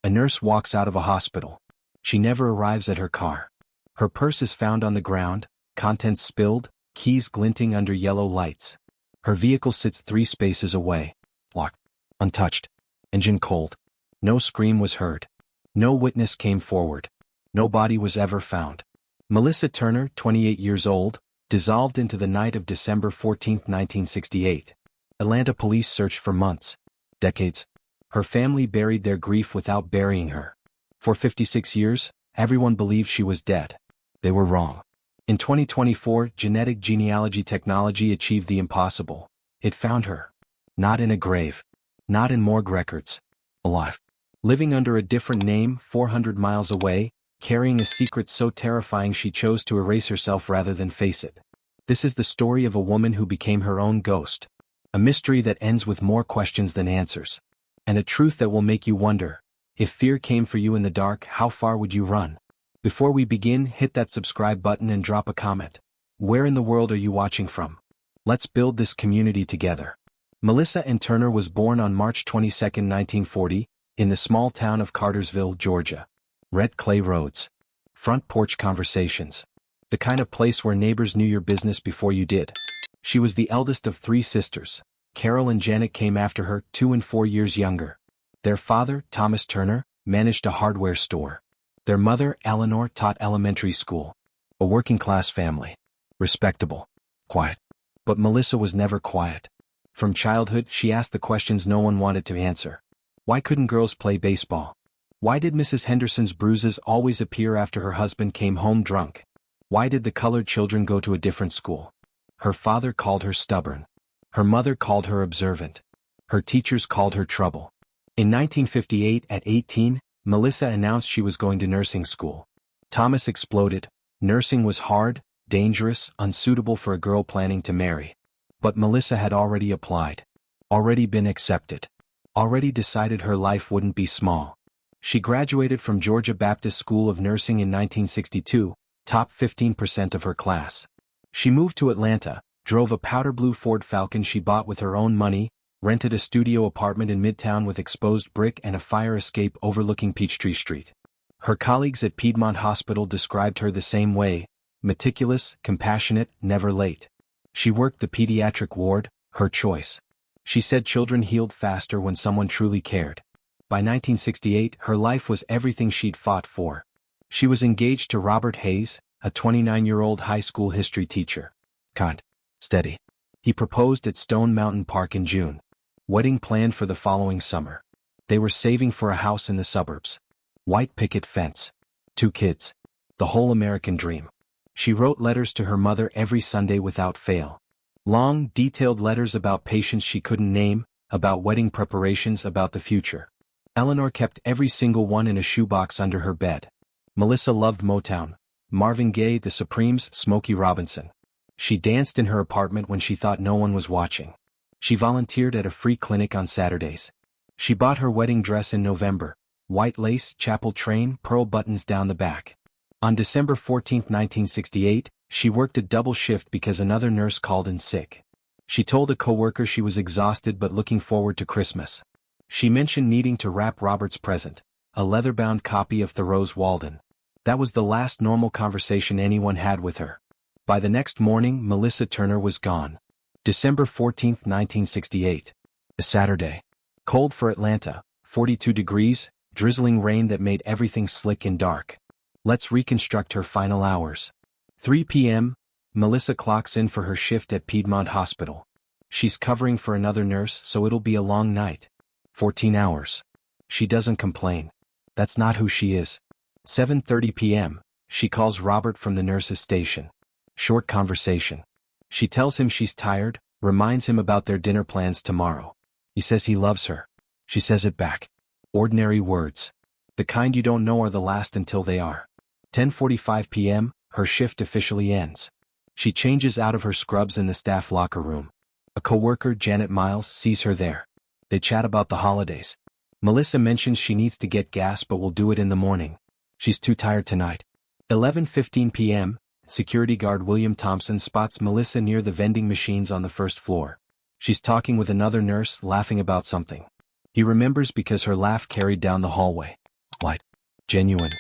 A nurse walks out of a hospital. She never arrives at her car. Her purse is found on the ground, contents spilled, keys glinting under yellow lights. Her vehicle sits 3 spaces away. Locked. Untouched. Engine cold. No scream was heard. No witness came forward. No body was ever found. Melissa Turner, 28 years old, dissolved into the night of December 14, 1968. Atlanta police searched for months. Decades. Her family buried their grief without burying her. For 56 years, everyone believed she was dead. They were wrong. In 2024, genetic genealogy technology achieved the impossible. It found her. Not in a grave. Not in morgue records. Alive. Living under a different name 400 miles away, carrying a secret so terrifying she chose to erase herself rather than face it. This is the story of a woman who became her own ghost. A mystery that ends with more questions than answers. And a truth that will make you wonder, if fear came for you in the dark, how far would you run? Before we begin, hit that subscribe button and drop a comment. Where in the world are you watching from? Let's build this community together. Melissa Ann Turner was born on March 22, 1940, in the small town of Cartersville, Georgia. Red clay roads. Front porch conversations. The kind of place where neighbors knew your business before you did. She was the eldest of 3 sisters. Carol and Janet came after her, 2 and 4 years younger. Their father, Thomas Turner, managed a hardware store. Their mother, Eleanor, taught elementary school. A working-class family. Respectable. Quiet. But Melissa was never quiet. From childhood, she asked the questions no one wanted to answer. Why couldn't girls play baseball? Why did Mrs. Henderson's bruises always appear after her husband came home drunk? Why did the colored children go to a different school? Her father called her stubborn. Her mother called her observant. Her teachers called her trouble. In 1958, at 18, Melissa announced she was going to nursing school. Thomas exploded. Nursing was hard, dangerous, unsuitable for a girl planning to marry. But Melissa had already applied. Already been accepted. Already decided her life wouldn't be small. She graduated from Georgia Baptist School of Nursing in 1962, top 15% of her class. She moved to Atlanta, drove a powder blue Ford Falcon she bought with her own money, rented a studio apartment in Midtown with exposed brick and a fire escape overlooking Peachtree Street. Her colleagues at Piedmont Hospital described her the same way: meticulous, compassionate, never late. She worked the pediatric ward, her choice. She said children healed faster when someone truly cared. By 1968, her life was everything she'd fought for. She was engaged to Robert Hayes, a 29-year-old high school history teacher. Kind. Steady. He proposed at Stone Mountain Park in June. Wedding planned for the following summer. They were saving for a house in the suburbs. White picket fence. 2 kids. The whole American dream. She wrote letters to her mother every Sunday without fail. Long, detailed letters about patients she couldn't name, about wedding preparations, about the future. Eleanor kept every single one in a shoebox under her bed. Melissa loved Motown. Marvin Gaye, the Supremes, Smokey Robinson. She danced in her apartment when she thought no one was watching. She volunteered at a free clinic on Saturdays. She bought her wedding dress in November. White lace, chapel train, pearl buttons down the back. On December 14, 1968, she worked a double shift because another nurse called in sick. She told a coworker she was exhausted but looking forward to Christmas. She mentioned needing to wrap Robert's present, a leather-bound copy of Thoreau's Walden. That was the last normal conversation anyone had with her. By the next morning, Melissa Turner was gone. December 14, 1968. A Saturday. Cold for Atlanta, 42 degrees, drizzling rain that made everything slick and dark. Let's reconstruct her final hours. 3 p.m., Melissa clocks in for her shift at Piedmont Hospital. She's covering for another nurse, so it'll be a long night. 14 hours. She doesn't complain. That's not who she is. 7:30 p.m., she calls Robert from the nurse's station. Short conversation. She tells him she's tired, reminds him about their dinner plans tomorrow. He says he loves her. She says it back. Ordinary words. The kind you don't know are the last until they are. 10:45 p.m., her shift officially ends. She changes out of her scrubs in the staff locker room. A coworker, Janet Miles, sees her there. They chat about the holidays. Melissa mentions she needs to get gas but will do it in the morning. She's too tired tonight. 11:15 p.m., security guard William Thompson spots Melissa near the vending machines on the first floor. She's talking with another nurse, laughing about something. He remembers because her laugh carried down the hallway. Light. Genuine.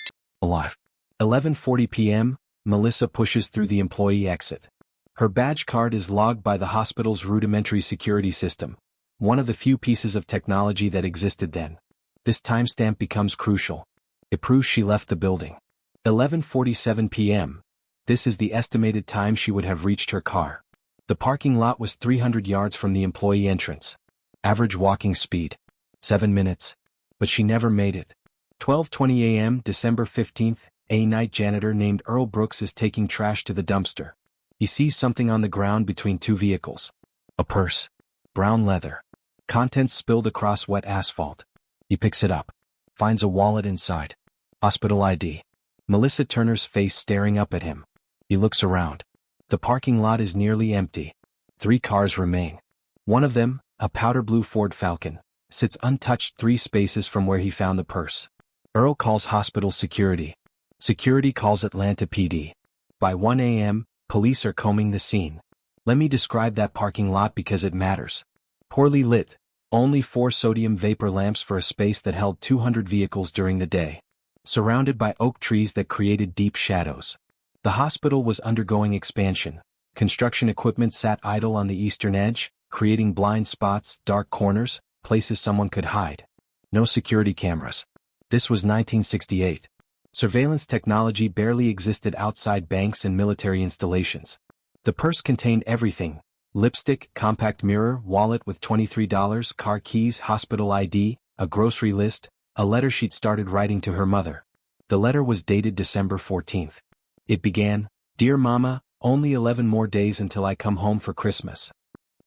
Alive. 11:40 p.m., Melissa pushes through the employee exit. Her badge card is logged by the hospital's rudimentary security system, one of the few pieces of technology that existed then. This timestamp becomes crucial. It proves she left the building. 11:47 p.m. This is the estimated time she would have reached her car. The parking lot was 300 yards from the employee entrance. Average walking speed. 7 minutes. But she never made it. 12:20 a.m. December 15th, a night janitor named Earl Brooks is taking trash to the dumpster. He sees something on the ground between two vehicles. A purse. Brown leather. Contents spilled across wet asphalt. He picks it up. Finds a wallet inside. Hospital ID. Melissa Turner's face staring up at him. He looks around. The parking lot is nearly empty. 3 cars remain. One of them, a powder blue Ford Falcon, sits untouched 3 spaces from where he found the purse. Earl calls hospital security. Security calls Atlanta PD. By 1 a.m., police are combing the scene. Let me describe that parking lot because it matters. Poorly lit. Only 4 sodium vapor lamps for a space that held 200 vehicles during the day. Surrounded by oak trees that created deep shadows. The hospital was undergoing expansion. Construction equipment sat idle on the eastern edge, creating blind spots, dark corners, places someone could hide. No security cameras. This was 1968. Surveillance technology barely existed outside banks and military installations. The purse contained everything: lipstick, compact mirror, wallet with $23, car keys, hospital ID, a grocery list, a letter she'd started writing to her mother. The letter was dated December 14th. It began, "Dear Mama, only 11 more days until I come home for Christmas."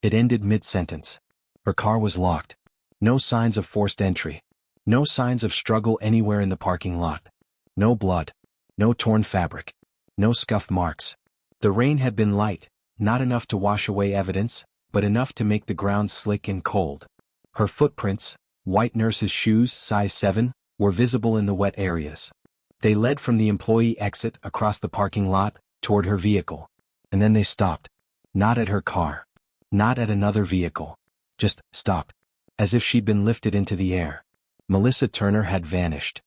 It ended mid-sentence. Her car was locked. No signs of forced entry. No signs of struggle anywhere in the parking lot. No blood. No torn fabric. No scuff marks. The rain had been light, not enough to wash away evidence, but enough to make the ground slick and cold. Her footprints, white nurse's shoes, size 7, were visible in the wet areas. They led from the employee exit across the parking lot, toward her vehicle. And then they stopped. Not at her car. Not at another vehicle. Just stopped. As if she'd been lifted into the air. Melissa Turner had vanished.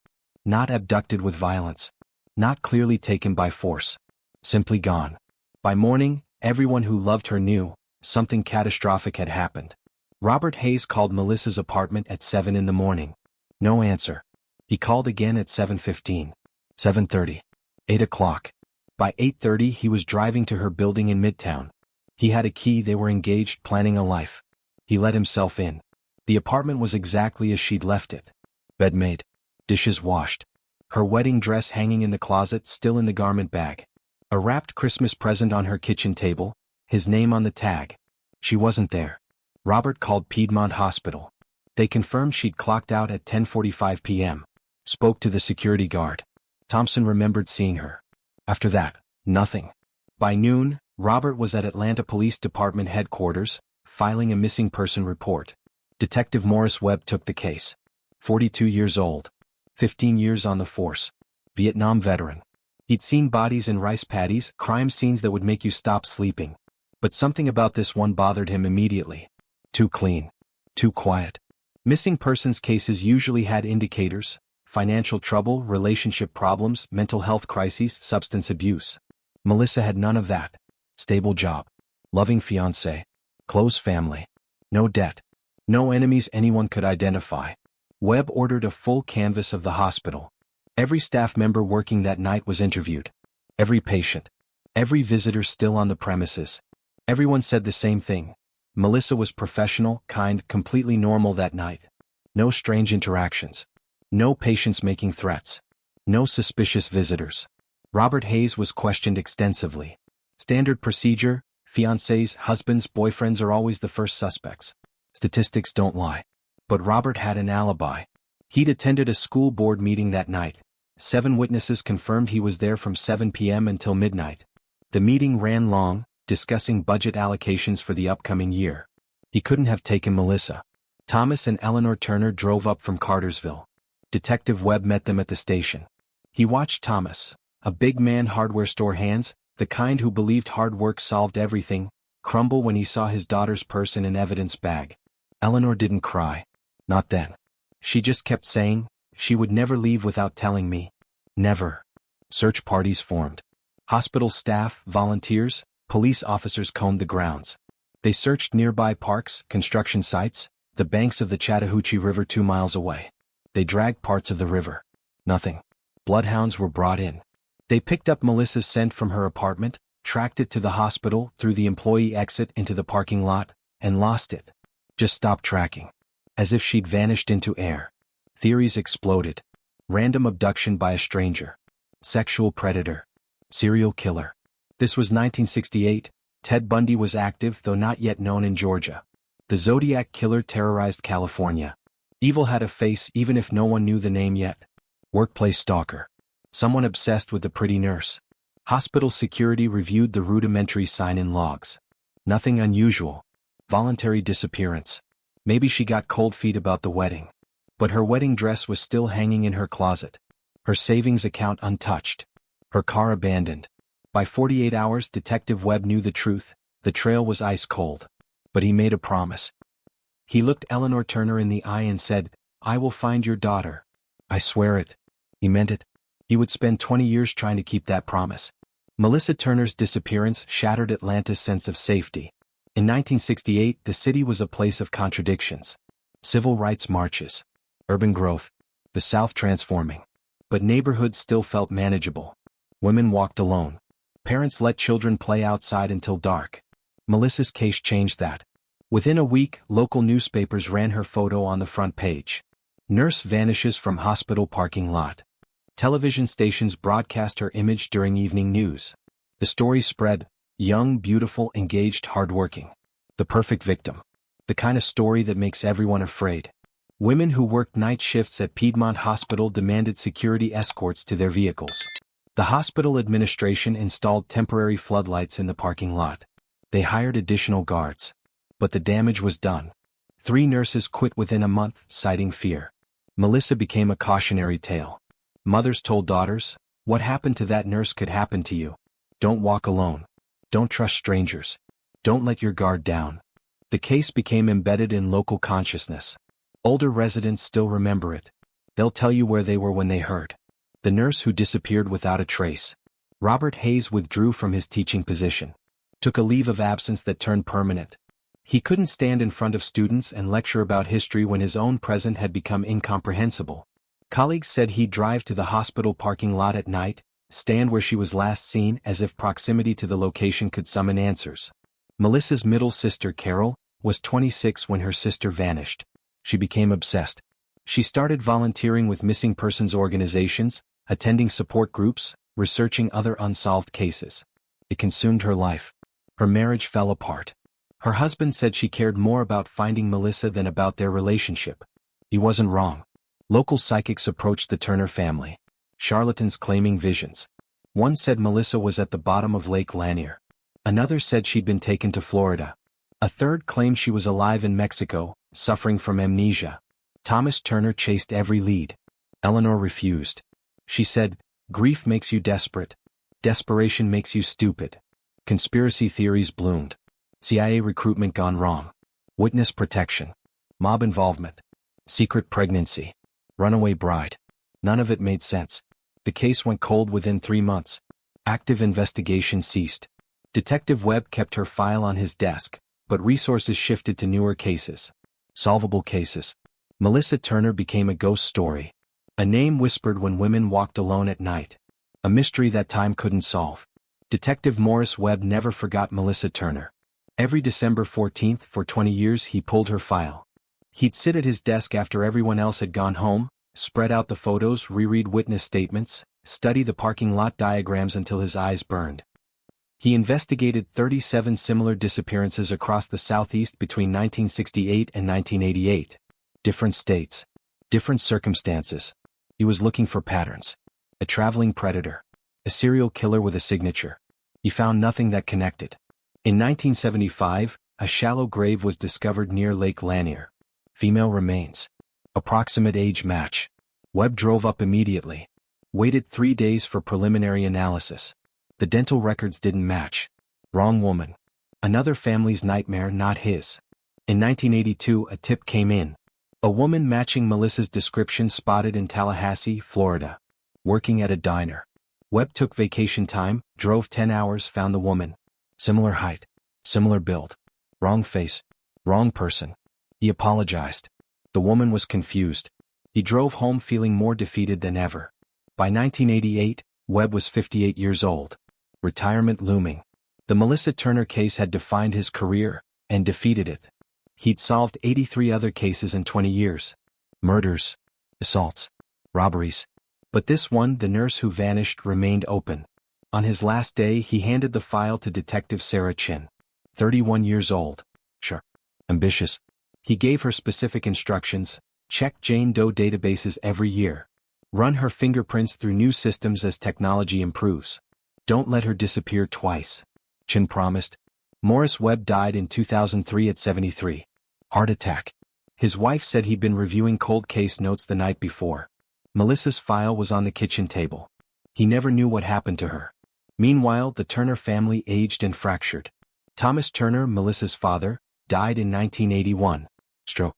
Not abducted with violence. Not clearly taken by force. Simply gone. By morning, everyone who loved her knew something catastrophic had happened. Robert Hayes called Melissa's apartment at 7 in the morning. No answer. He called again at 7:15. 7:30. 8 o'clock. By 8:30 he was driving to her building in Midtown. He had a key. They were engaged, planning a life. He let himself in. The apartment was exactly as she'd left it. Bed made. Dishes washed. Her wedding dress hanging in the closet, still in the garment bag. A wrapped Christmas present on her kitchen table, his name on the tag. She wasn't there. Robert called Piedmont Hospital. They confirmed she'd clocked out at 10:45 p.m. Spoke to the security guard. Thompson remembered seeing her. After that, nothing. By noon, Robert was at Atlanta Police Department headquarters, filing a missing person report. Detective Morris Webb took the case. 42 years old. 15 years on the force. Vietnam veteran. He'd seen bodies in rice paddies, crime scenes that would make you stop sleeping. But something about this one bothered him immediately. Too clean. Too quiet. Missing persons cases usually had indicators: financial trouble, relationship problems, mental health crises, substance abuse. Melissa had none of that. Stable job. Loving fiancé. Close family. No debt. No enemies anyone could identify. Webb ordered a full canvass of the hospital. Every staff member working that night was interviewed. Every patient. Every visitor still on the premises. Everyone said the same thing. Melissa was professional, kind, completely normal that night. No strange interactions. No patients making threats. No suspicious visitors. Robert Hayes was questioned extensively. Standard procedure: fiancés, husbands, boyfriends are always the first suspects. Statistics don't lie. But Robert had an alibi. He'd attended a school board meeting that night. 7 witnesses confirmed he was there from 7 p.m. until midnight. The meeting ran long, discussing budget allocations for the upcoming year. He couldn't have taken Melissa. Thomas and Eleanor Turner drove up from Cartersville. Detective Webb met them at the station. He watched Thomas, a big man, hardware store hands, the kind who believed hard work solved everything, crumble when he saw his daughter's purse in an evidence bag. Eleanor didn't cry. Not then. She just kept saying, She would never leave without telling me. Never. Search parties formed. Hospital staff, volunteers, police officers combed the grounds. They searched nearby parks, construction sites, the banks of the Chattahoochee River 2 miles away. They dragged parts of the river. Nothing. Bloodhounds were brought in. They picked up Melissa's scent from her apartment, tracked it to the hospital through the employee exit into the parking lot, and lost it. Just stopped tracking. As if she'd vanished into air. Theories exploded. Random abduction by a stranger. Sexual predator. Serial killer. This was 1968. Ted Bundy was active though not yet known in Georgia. The Zodiac Killer terrorized California. Evil had a face even if no one knew the name yet. Workplace stalker. Someone obsessed with the pretty nurse. Hospital security reviewed the rudimentary sign-in logs. Nothing unusual. Voluntary disappearance. Maybe she got cold feet about the wedding. But her wedding dress was still hanging in her closet. Her savings account untouched. Her car abandoned. By 48 hours, Detective Webb knew the truth. The trail was ice cold. But he made a promise. He looked Eleanor Turner in the eye and said, "I will find your daughter." I swear it. He meant it. He would spend 20 years trying to keep that promise. Melissa Turner's disappearance shattered Atlanta's sense of safety. In 1968, the city was a place of contradictions. Civil rights marches. Urban growth. The South transforming. But neighborhoods still felt manageable. Women walked alone. Parents let children play outside until dark. Melissa's case changed that. Within a week, local newspapers ran her photo on the front page. Nurse vanishes from hospital parking lot. Television stations broadcast her image during evening news. The story spread. Young, beautiful, engaged, hardworking. The perfect victim. The kind of story that makes everyone afraid. Women who worked night shifts at Piedmont Hospital demanded security escorts to their vehicles. The hospital administration installed temporary floodlights in the parking lot. They hired additional guards. But the damage was done. 3 nurses quit within a month, citing fear. Melissa became a cautionary tale. Mothers told daughters, "What happened to that nurse could happen to you. Don't walk alone. Don't trust strangers. Don't let your guard down." The case became embedded in local consciousness. Older residents still remember it. They'll tell you where they were when they heard. The nurse who disappeared without a trace. Robert Hayes withdrew from his teaching position. Took a leave of absence that turned permanent. He couldn't stand in front of students and lecture about history when his own present had become incomprehensible. Colleagues said he'd drive to the hospital parking lot at night, stand where she was last seen as if proximity to the location could summon answers. Melissa's middle sister, Carol, was 26 when her sister vanished. She became obsessed. She started volunteering with missing persons organizations, attending support groups, researching other unsolved cases. It consumed her life. Her marriage fell apart. Her husband said she cared more about finding Melissa than about their relationship. He wasn't wrong. Local psychics approached the Turner family. Charlatans claiming visions. One said Melissa was at the bottom of Lake Lanier. Another said she'd been taken to Florida. A third claimed she was alive in Mexico, suffering from amnesia. Thomas Turner chased every lead. Eleanor refused. She said, "Grief makes you desperate. Desperation makes you stupid." Conspiracy theories bloomed. CIA recruitment gone wrong. Witness protection. Mob involvement. Secret pregnancy. Runaway bride. None of it made sense. The case went cold within 3 months. Active investigation ceased. Detective Webb kept her file on his desk, but resources shifted to newer cases. Solvable cases. Melissa Turner became a ghost story. A name whispered when women walked alone at night. A mystery that time couldn't solve. Detective Morris Webb never forgot Melissa Turner. Every December 14th for 20 years he pulled her file. He'd sit at his desk after everyone else had gone home, spread out the photos, reread witness statements, study the parking lot diagrams until his eyes burned. He investigated 37 similar disappearances across the Southeast between 1968 and 1988. Different states. Different circumstances. He was looking for patterns. A traveling predator. A serial killer with a signature. He found nothing that connected. In 1975, a shallow grave was discovered near Lake Lanier. Female remains. Approximate age match. Webb drove up immediately. Waited 3 days for preliminary analysis. The dental records didn't match. Wrong woman. Another family's nightmare, not his. In 1982, a tip came in. A woman matching Melissa's description spotted in Tallahassee, Florida. Working at a diner. Webb took vacation time, drove 10 hours, found the woman. Similar height. Similar build. Wrong face. Wrong person. He apologized. The woman was confused. He drove home feeling more defeated than ever. By 1988, Webb was 58 years old. Retirement looming. The Melissa Turner case had defined his career, and defeated it. He'd solved 83 other cases in 20 years. Murders. Assaults. Robberies. But this one, the nurse who vanished, remained open. On his last day, he handed the file to Detective Sarah Chin. 31 years old. Sure. Ambitious. He gave her specific instructions: check Jane Doe databases every year. Run her fingerprints through new systems as technology improves. Don't let her disappear twice. Chin promised. Morris Webb died in 2003 at 73. Heart attack. His wife said he'd been reviewing cold case notes the night before. Melissa's file was on the kitchen table. He never knew what happened to her. Meanwhile, the Turner family aged and fractured. Thomas Turner, Melissa's father, died in 1981. Stroke.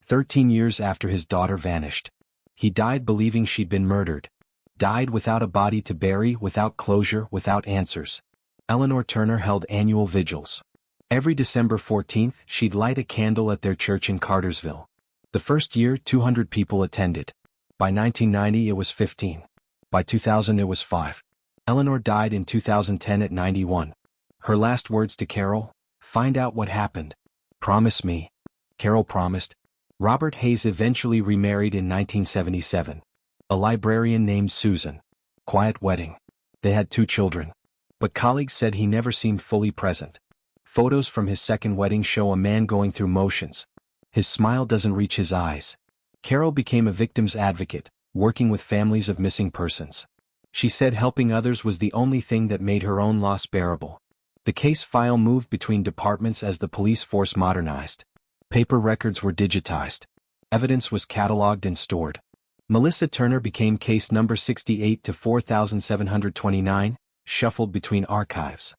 13 years after his daughter vanished. He died believing she'd been murdered. Died without a body to bury, without closure, without answers. Eleanor Turner held annual vigils. Every December 14th, she'd light a candle at their church in Cartersville. The first year, 200 people attended. By 1990, it was 15. By 2000, it was 5. Eleanor died in 2010 at 91. Her last words to Carol: find out what happened. Promise me. Carol promised. Robert Hayes eventually remarried in 1977. A librarian named Susan. Quiet wedding. They had 2 children. But colleagues said he never seemed fully present. Photos from his second wedding show a man going through motions. His smile doesn't reach his eyes. Carol became a victim's advocate, working with families of missing persons. She said helping others was the only thing that made her own loss bearable. The case file moved between departments as the police force modernized. Paper records were digitized. Evidence was cataloged and stored. Melissa Turner became case number 68 to 4729, shuffled between archives.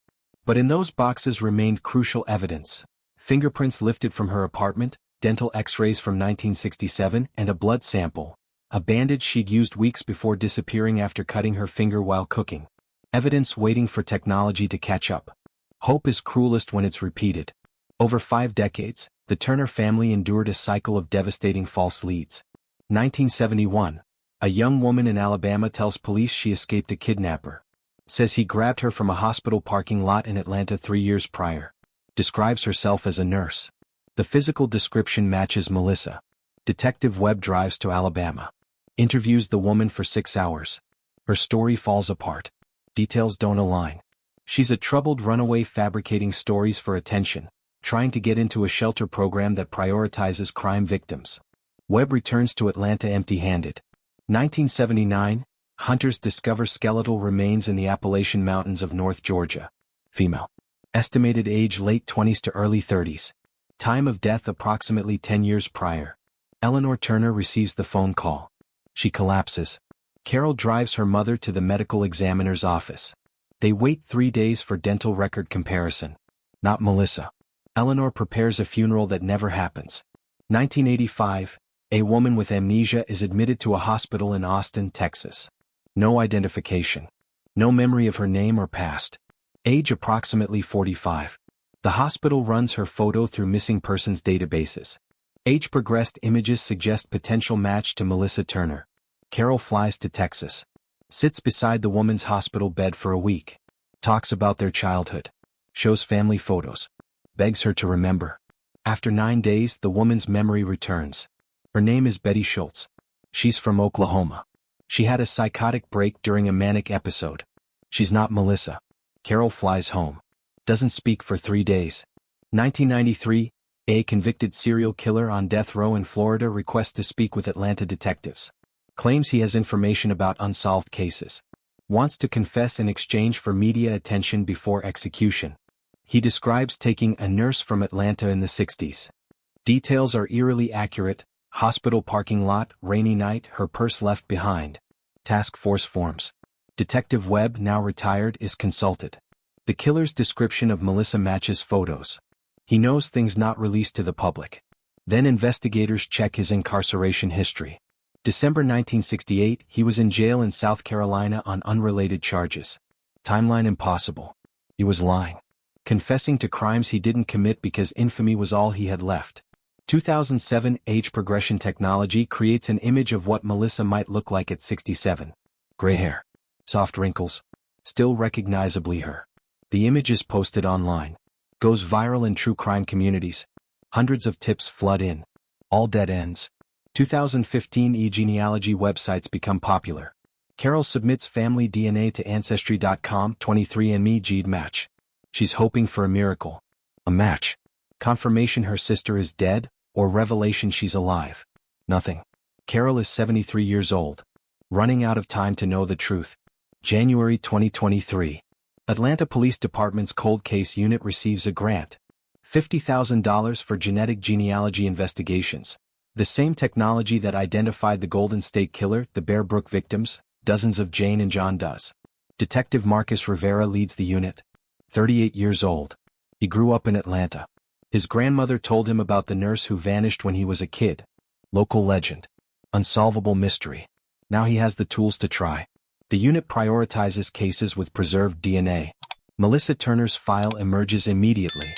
But in those boxes remained crucial evidence: fingerprints lifted from her apartment, dental x-rays from 1967, and a blood sample, a bandage she'd used weeks before disappearing after cutting her finger while cooking. Evidence waiting for technology to catch up. Hope is cruelest when it's repeated. Over 5 decades, the Turner family endured a cycle of devastating false leads. 1971, a young woman in Alabama tells police she escaped a kidnapper. Says he grabbed her from a hospital parking lot in Atlanta 3 years prior. Describes herself as a nurse. The physical description matches Melissa. Detective Webb drives to Alabama. Interviews the woman for 6 hours. Her story falls apart. Details don't align. She's a troubled runaway fabricating stories for attention, trying to get into a shelter program that prioritizes crime victims. Webb returns to Atlanta empty-handed. 1979, hunters discover skeletal remains in the Appalachian Mountains of North Georgia. Female. Estimated age late 20s to early 30s. Time of death approximately 10 years prior. Eleanor Turner receives the phone call. She collapses. Carol drives her mother to the medical examiner's office. They wait 3 days for dental record comparison. Not Melissa. Eleanor prepares a funeral that never happens. 1985, a woman with amnesia is admitted to a hospital in Austin, Texas. No identification. No memory of her name or past. Age approximately 45. The hospital runs her photo through missing persons databases. Age-progressed images suggest potential match to Melissa Turner. Carol flies to Texas. Sits beside the woman's hospital bed for a week. Talks about their childhood. Shows family photos. Begs her to remember. After 9 days, the woman's memory returns. Her name is Betty Schultz. She's from Oklahoma. She had a psychotic break during a manic episode. She's not Melissa. Carol flies home. Doesn't speak for 3 days. 1993, a convicted serial killer on death row in Florida requests to speak with Atlanta detectives. Claims he has information about unsolved cases. Wants to confess in exchange for media attention before execution. He describes taking a nurse from Atlanta in the 60s. Details are eerily accurate: hospital parking lot, rainy night, her purse left behind. Task force forms. Detective Webb, now retired, is consulted. The killer's description of Melissa matches photos. He knows things not released to the public. Then investigators check his incarceration history. December 1968, he was in jail in South Carolina on unrelated charges. Timeline impossible. He was lying. Confessing to crimes he didn't commit because infamy was all he had left. 2007 Age progression technology creates an image of what Melissa might look like at 67. Gray hair. Soft wrinkles. Still recognizably her. The image is posted online. Goes viral in true crime communities. Hundreds of tips flood in. All dead ends. 2015 genealogy websites become popular. Carol submits family DNA to Ancestry.com. 23andMe GED match. She's hoping for a miracle. A match. Confirmation her sister is dead, or revelation she's alive. Nothing. Carol is 73 years old. Running out of time to know the truth. January 2023. Atlanta Police Department's Cold Case Unit receives a grant. $50,000 for genetic genealogy investigations. The same technology that identified the Golden State Killer, the Bear Brook victims, dozens of Jane and John does. Detective Marcus Rivera leads the unit. 38 years old. He grew up in Atlanta. His grandmother told him about the nurse who vanished when he was a kid. Local legend. Unsolvable mystery. Now he has the tools to try. The unit prioritizes cases with preserved DNA. Melissa Turner's file emerges immediately.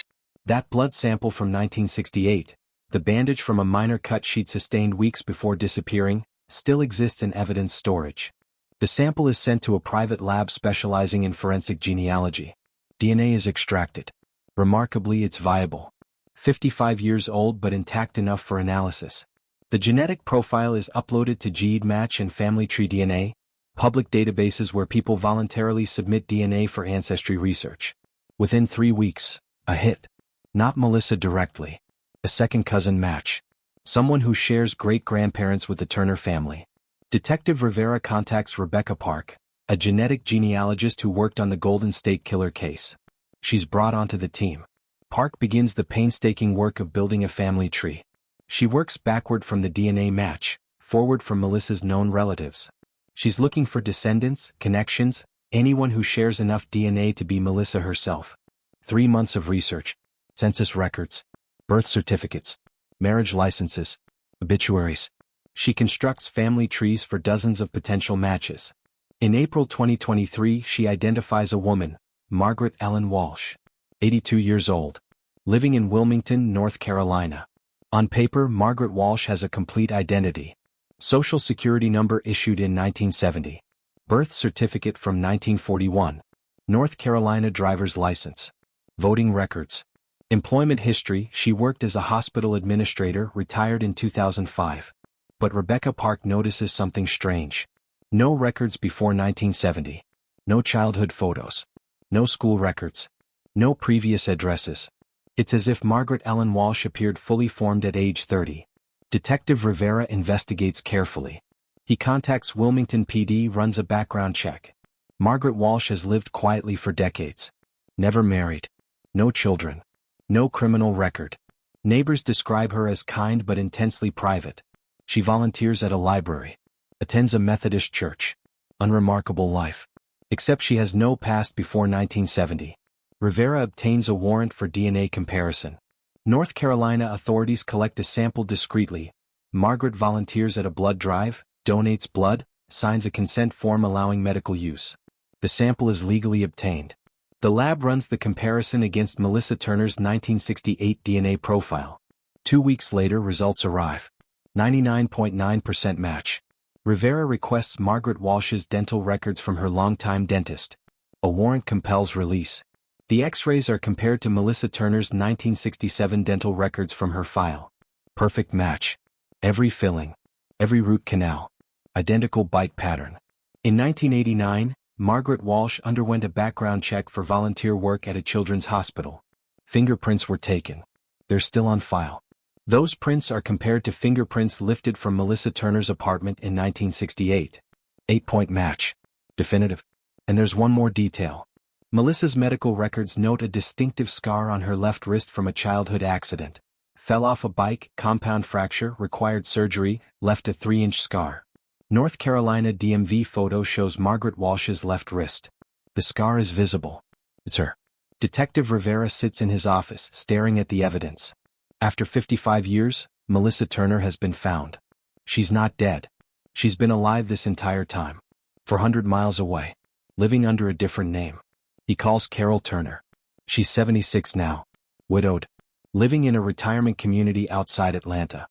That blood sample from 1968, the bandage from a minor cut she'd sustained weeks before disappearing, still exists in evidence storage. The sample is sent to a private lab specializing in forensic genealogy. DNA is extracted. Remarkably, it's viable. 55 years old but intact enough for analysis. The genetic profile is uploaded to GEDmatch and FamilyTree DNA, public databases where people voluntarily submit DNA for ancestry research. Within 3 weeks, a hit. Not Melissa directly. A second cousin match. Someone who shares great-grandparents with the Turner family. Detective Rivera contacts Rebecca Park, a genetic genealogist who worked on the Golden State Killer case. She's brought onto the team. Park begins the painstaking work of building a family tree. She works backward from the DNA match, forward from Melissa's known relatives. She's looking for descendants, connections, anyone who shares enough DNA to be Melissa herself. 3 months of research. Census records. Birth certificates. Marriage licenses. Obituaries. She constructs family trees for dozens of potential matches. In April 2023, she identifies a woman, Margaret Ellen Walsh. 82 years old. Living in Wilmington, North Carolina. On paper, Margaret Walsh has a complete identity. Social Security number issued in 1970. Birth certificate from 1941. North Carolina driver's license. Voting records. Employment history: she worked as a hospital administrator, retired in 2005. But Rebecca Park notices something strange. No records before 1970. No childhood photos. No school records. No previous addresses. It's as if Margaret Ellen Walsh appeared fully formed at age 30. Detective Rivera investigates carefully. He contacts Wilmington PD, runs a background check. Margaret Walsh has lived quietly for decades. Never married. No children. No criminal record. Neighbors describe her as kind but intensely private. She volunteers at a library. Attends a Methodist church. Unremarkable life. Except she has no past before 1970. Rivera obtains a warrant for DNA comparison. North Carolina authorities collect a sample discreetly. Margaret volunteers at a blood drive, donates blood, signs a consent form allowing medical use. The sample is legally obtained. The lab runs the comparison against Melissa Turner's 1968 DNA profile. 2 weeks later, results arrive. 99.9% match. Rivera requests Margaret Walsh's dental records from her longtime dentist. A warrant compels release. The X-rays are compared to Melissa Turner's 1967 dental records from her file. Perfect match. Every filling. Every root canal. Identical bite pattern. In 1989, Margaret Walsh underwent a background check for volunteer work at a children's hospital. Fingerprints were taken. They're still on file. Those prints are compared to fingerprints lifted from Melissa Turner's apartment in 1968. 8-point match. Definitive. And there's one more detail. Melissa's medical records note a distinctive scar on her left wrist from a childhood accident. Fell off a bike, compound fracture, required surgery, left a 3-inch scar. North Carolina DMV photo shows Margaret Walsh's left wrist. The scar is visible. It's her. Detective Rivera sits in his office, staring at the evidence. After 55 years, Melissa Turner has been found. She's not dead. She's been alive this entire time. 400 miles away. Living under a different name. He calls Carol Turner. She's 76 now. Widowed. Living in a retirement community outside Atlanta.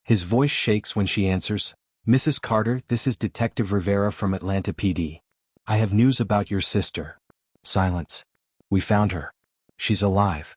His voice shakes when she answers, "Mrs. Carter, this is Detective Rivera from Atlanta PD. I have news about your sister." Silence. "We found her. She's alive."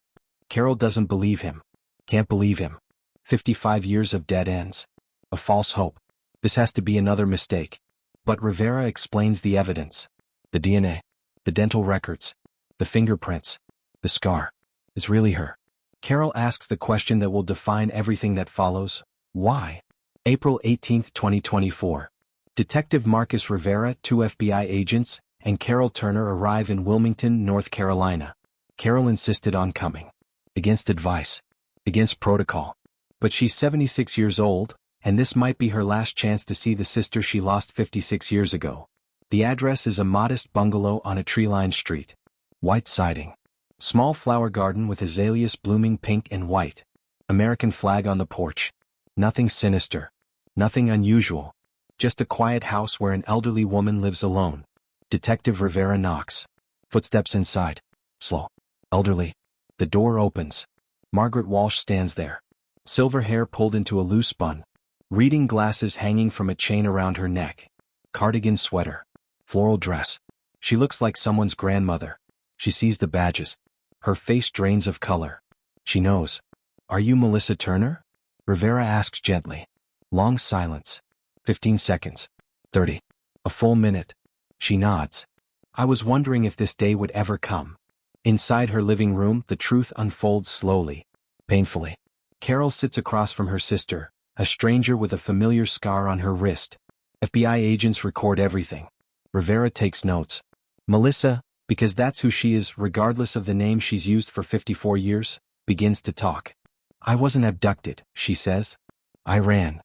Carol doesn't believe him. Can't believe him. 55 years of dead ends. A false hope. This has to be another mistake. But Rivera explains the evidence. The DNA. The dental records. The fingerprints. The scar. It's really her. Carol asks the question that will define everything that follows. Why? April 18, 2024. Detective Marcus Rivera, 2 FBI agents, and Carol Turner arrive in Wilmington, North Carolina. Carol insisted on coming. Against advice. Against protocol. But she's 76 years old, and this might be her last chance to see the sister she lost 56 years ago. The address is a modest bungalow on a tree-lined street. White siding. Small flower garden with azaleas blooming pink and white. American flag on the porch. Nothing sinister. Nothing unusual. Just a quiet house where an elderly woman lives alone. Detective Rivera knocks. Footsteps inside. Slow. Elderly. The door opens. Margaret Walsh stands there. Silver hair pulled into a loose bun. Reading glasses hanging from a chain around her neck. Cardigan sweater. Floral dress. She looks like someone's grandmother. She sees the badges. Her face drains of color. She knows. "Are you Melissa Turner?" Rivera asks gently. Long silence. 15 seconds. 30. A full minute. She nods. "I was wondering if this day would ever come." Inside her living room, the truth unfolds slowly. Painfully. Carol sits across from her sister, a stranger with a familiar scar on her wrist. FBI agents record everything. Rivera takes notes. Melissa, because that's who she is regardless of the name she's used for 54 years, begins to talk. "I wasn't abducted," she says. "I ran."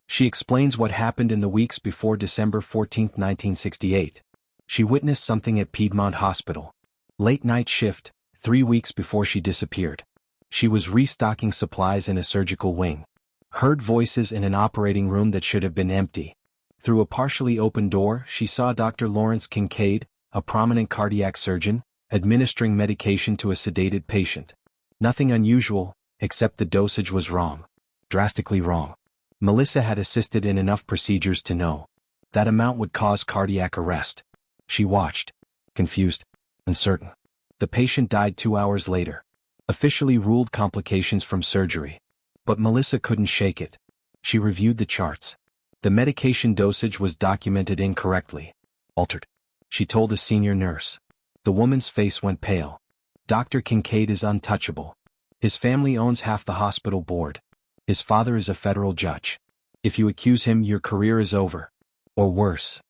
She explains what happened in the weeks before December 14, 1968. She witnessed something at Piedmont Hospital. Late night shift, 3 weeks before she disappeared. She was restocking supplies in a surgical wing. Heard voices in an operating room that should have been empty. Through a partially open door, she saw Dr. Lawrence Kincaid, a prominent cardiac surgeon, administering medication to a sedated patient. Nothing unusual, except the dosage was wrong. Drastically wrong. Melissa had assisted in enough procedures to know that amount would cause cardiac arrest. She watched. Confused. Uncertain. The patient died 2 hours later. Officially ruled complications from surgery. But Melissa couldn't shake it. She reviewed the charts. The medication dosage was documented incorrectly. Altered. She told a senior nurse. The woman's face went pale. Dr. Kincaid is untouchable. His family owns half the hospital board. His father is a federal judge. If you accuse him, your career is over. Or worse.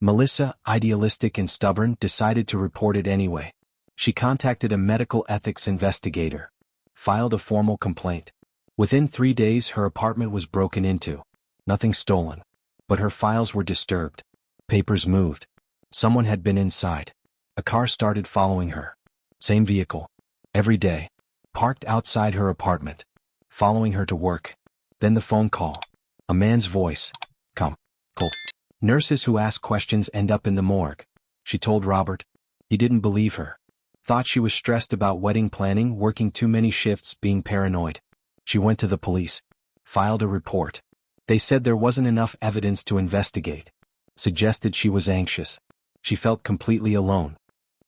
Melissa, idealistic and stubborn, decided to report it anyway. She contacted a medical ethics investigator. Filed a formal complaint. Within 3 days, her apartment was broken into. Nothing stolen. But her files were disturbed. Papers moved. Someone had been inside. A car started following her. Same vehicle. Every day. Parked outside her apartment. Following her to work. Then the phone call. A man's voice. "Come. Cole." Nurses who ask questions end up in the morgue. She told Robert. He didn't believe her. Thought she was stressed about wedding planning, working too many shifts, being paranoid. She went to the police. Filed a report. They said there wasn't enough evidence to investigate. Suggested she was anxious. She felt completely alone.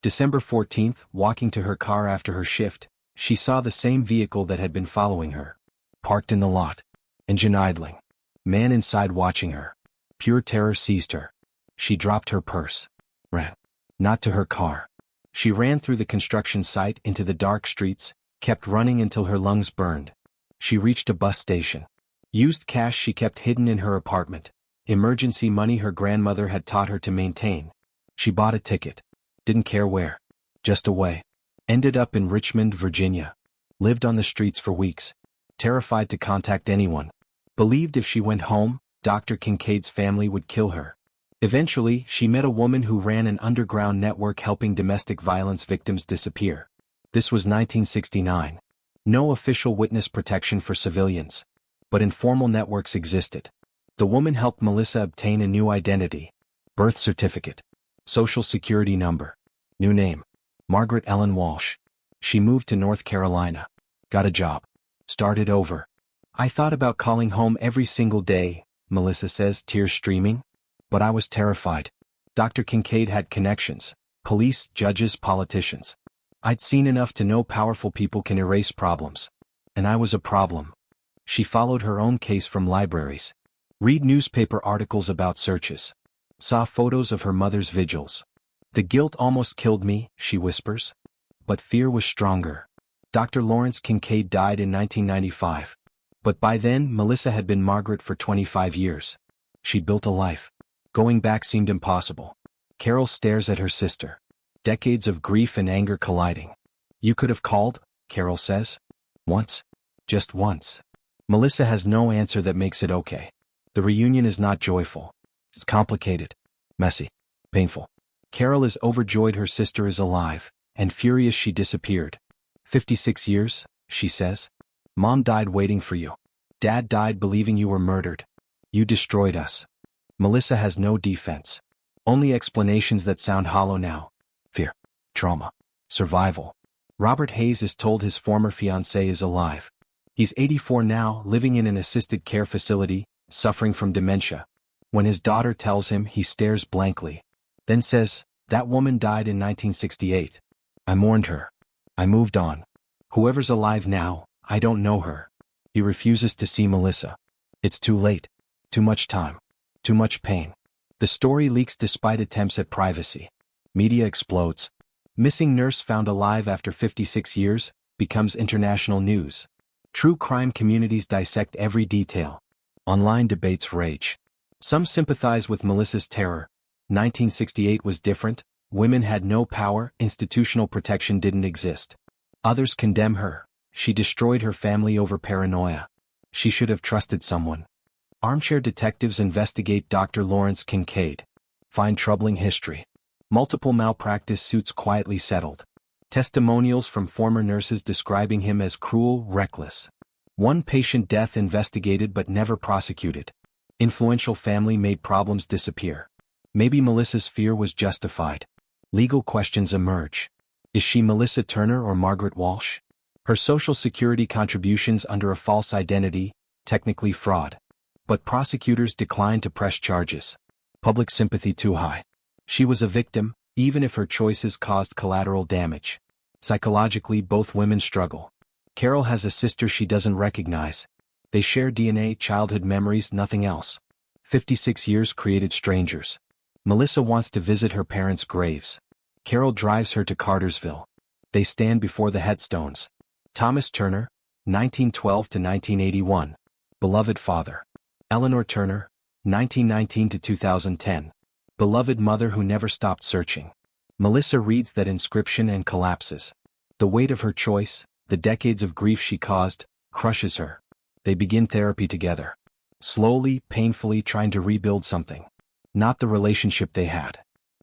December 14th, walking to her car after her shift, she saw the same vehicle that had been following her. Parked in the lot. Engine idling. Man inside watching her. Pure terror seized her. She dropped her purse. Ran. Not to her car. She ran through the construction site into the dark streets, kept running until her lungs burned. She reached a bus station. Used cash she kept hidden in her apartment. Emergency money her grandmother had taught her to maintain. She bought a ticket. Didn't care where. Just away. Ended up in Richmond, Virginia. Lived on the streets for weeks. Terrified to contact anyone. Believed if she went home, Dr. Kincaid's family would kill her. Eventually, she met a woman who ran an underground network helping domestic violence victims disappear. This was 1969. No official witness protection for civilians. but informal networks existed. The woman helped Melissa obtain a new identity. Birth certificate. Social security number. New name. Margaret Ellen Walsh. She moved to North Carolina. Got a job. Started over. I thought about calling home every single day, Melissa says, tears streaming. But I was terrified. Dr. Kincaid had connections. Police, judges, politicians. I'd seen enough to know powerful people can erase problems. And I was a problem. She followed her own case from libraries. Read newspaper articles about searches. Saw photos of her mother's vigils. The guilt almost killed me, she whispers. But fear was stronger. Dr. Lawrence Kincaid died in 1995. But by then, Melissa had been Margaret for 25 years. She'd built a life. Going back seemed impossible. Carol stares at her sister. Decades of grief and anger colliding. You could have called, Carol says. Once. Just once. Melissa has no answer that makes it okay. The reunion is not joyful. It's complicated. Messy. Painful. Carol is overjoyed her sister is alive, and furious she disappeared. 56 years, she says. Mom died waiting for you. Dad died believing you were murdered. You destroyed us. Melissa has no defense. Only explanations that sound hollow now. Fear. Trauma. Survival. Robert Hayes is told his former fiancée is alive. He's 84 now, living in an assisted care facility, suffering from dementia. When his daughter tells him, he stares blankly. Then says, that woman died in 1968. I mourned her. I moved on. Whoever's alive now, I don't know her. He refuses to see Melissa. It's too late. Too much time. Too much pain. The story leaks despite attempts at privacy. Media explodes. Missing nurse found alive after 56 years, becomes international news. True crime communities dissect every detail. Online debates rage. Some sympathize with Melissa's terror. 1968 was different. Women had no power, institutional protection didn't exist. Others condemn her. She destroyed her family over paranoia. She should have trusted someone. Armchair detectives investigate Dr. Lawrence Kincaid. Find troubling history. Multiple malpractice suits quietly settled. Testimonials from former nurses describing him as cruel, reckless. One patient death investigated but never prosecuted. Influential family made problems disappear. Maybe Melissa's fear was justified. Legal questions emerge. Is she Melissa Turner or Margaret Walsh? Her Social Security contributions under a false identity, technically fraud. But prosecutors declined to press charges. Public sympathy too high. She was a victim, even if her choices caused collateral damage. Psychologically, both women struggle. Carol has a sister she doesn't recognize. They share DNA, childhood memories, nothing else. 56 years created strangers. Melissa wants to visit her parents' graves. Carol drives her to Cartersville. They stand before the headstones. Thomas Turner, 1912 to 1981. Beloved father. Eleanor Turner, 1919 to 2010. Beloved mother who never stopped searching. Melissa reads that inscription and collapses. The weight of her choice, the decades of grief she caused, crushes her. They begin therapy together. Slowly, painfully trying to rebuild something. Not the relationship they had.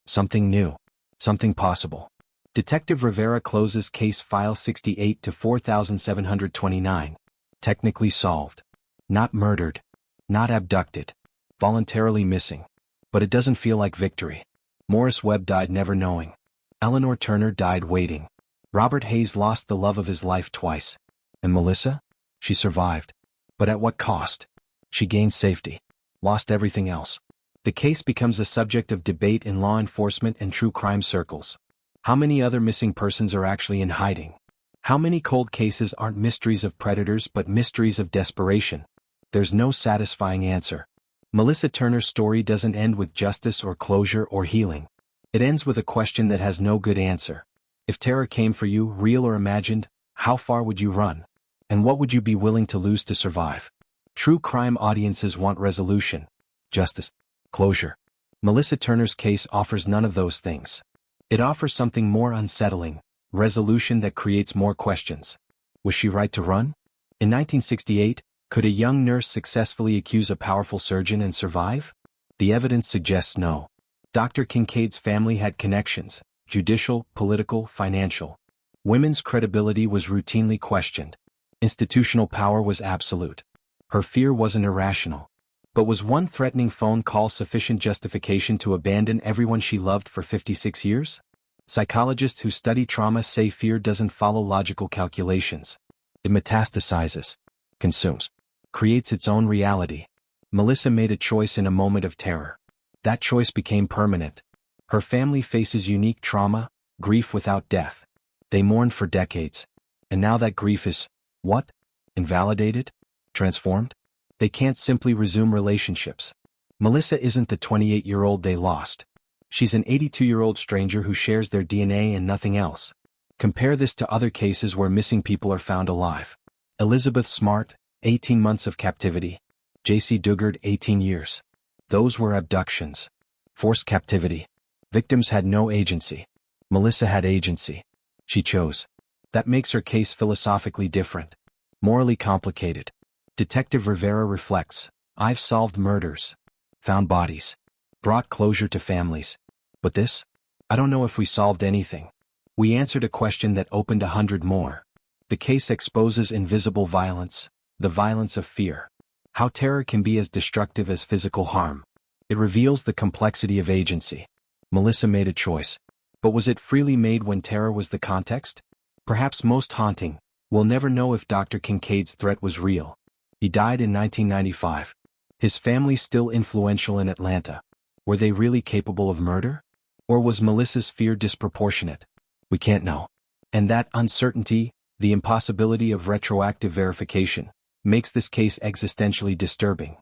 Something new. Something possible. Detective Rivera closes case file 68 to 4729. Technically solved. Not murdered. Not abducted. Voluntarily missing. But it doesn't feel like victory. Morris Webb died never knowing. Eleanor Turner died waiting. Robert Hayes lost the love of his life twice. And Melissa? She survived. But at what cost? She gained safety. Lost everything else. The case becomes a subject of debate in law enforcement and true crime circles. How many other missing persons are actually in hiding? How many cold cases aren't mysteries of predators but mysteries of desperation? There's no satisfying answer. Melissa Turner's story doesn't end with justice or closure or healing. It ends with a question that has no good answer. If terror came for you, real or imagined, how far would you run? And what would you be willing to lose to survive? True crime audiences want resolution, justice, closure. Melissa Turner's case offers none of those things. It offers something more unsettling, resolution that creates more questions. Was she right to run? In 1968, could a young nurse successfully accuse a powerful surgeon and survive? The evidence suggests no. Dr. Kincaid's family had connections, judicial, political, financial. Women's credibility was routinely questioned. Institutional power was absolute. Her fear wasn't irrational. But was one threatening phone call sufficient justification to abandon everyone she loved for 56 years? Psychologists who study trauma say fear doesn't follow logical calculations. It metastasizes, consumes, creates its own reality. Melissa made a choice in a moment of terror. That choice became permanent. Her family faces unique trauma, grief without death. They mourned for decades. And now that grief is, what? Invalidated? Transformed? They can't simply resume relationships. Melissa isn't the 28-year-old they lost. She's an 82-year-old stranger who shares their DNA and nothing else. Compare this to other cases where missing people are found alive. Elizabeth Smart, 18 months of captivity. J.C. Dugard, 18 years. Those were abductions. Forced captivity. Victims had no agency. Melissa had agency. She chose. That makes her case philosophically different. Morally complicated. Detective Rivera reflects, I've solved murders. Found bodies. Brought closure to families. But this? I don't know if we solved anything. We answered a question that opened 100 more. The case exposes invisible violence, the violence of fear. How terror can be as destructive as physical harm. It reveals the complexity of agency. Melissa made a choice. But was it freely made when terror was the context? Perhaps most haunting, we'll never know if Dr. Kincaid's threat was real. He died in 1995. His family still influential in Atlanta. Were they really capable of murder? Or was Melissa's fear disproportionate? We can't know. And that uncertainty, the impossibility of retroactive verification, makes this case existentially disturbing.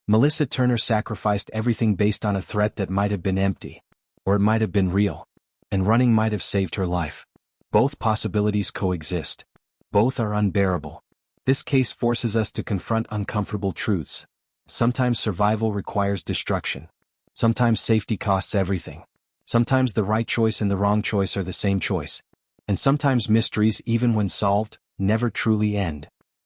Melissa Turner sacrificed everything based on a threat that might have been empty. Or it might have been real. And running might have saved her life. Both possibilities coexist. Both are unbearable. This case forces us to confront uncomfortable truths. Sometimes survival requires destruction. Sometimes safety costs everything. Sometimes the right choice and the wrong choice are the same choice. And sometimes mysteries, even when solved, never truly end.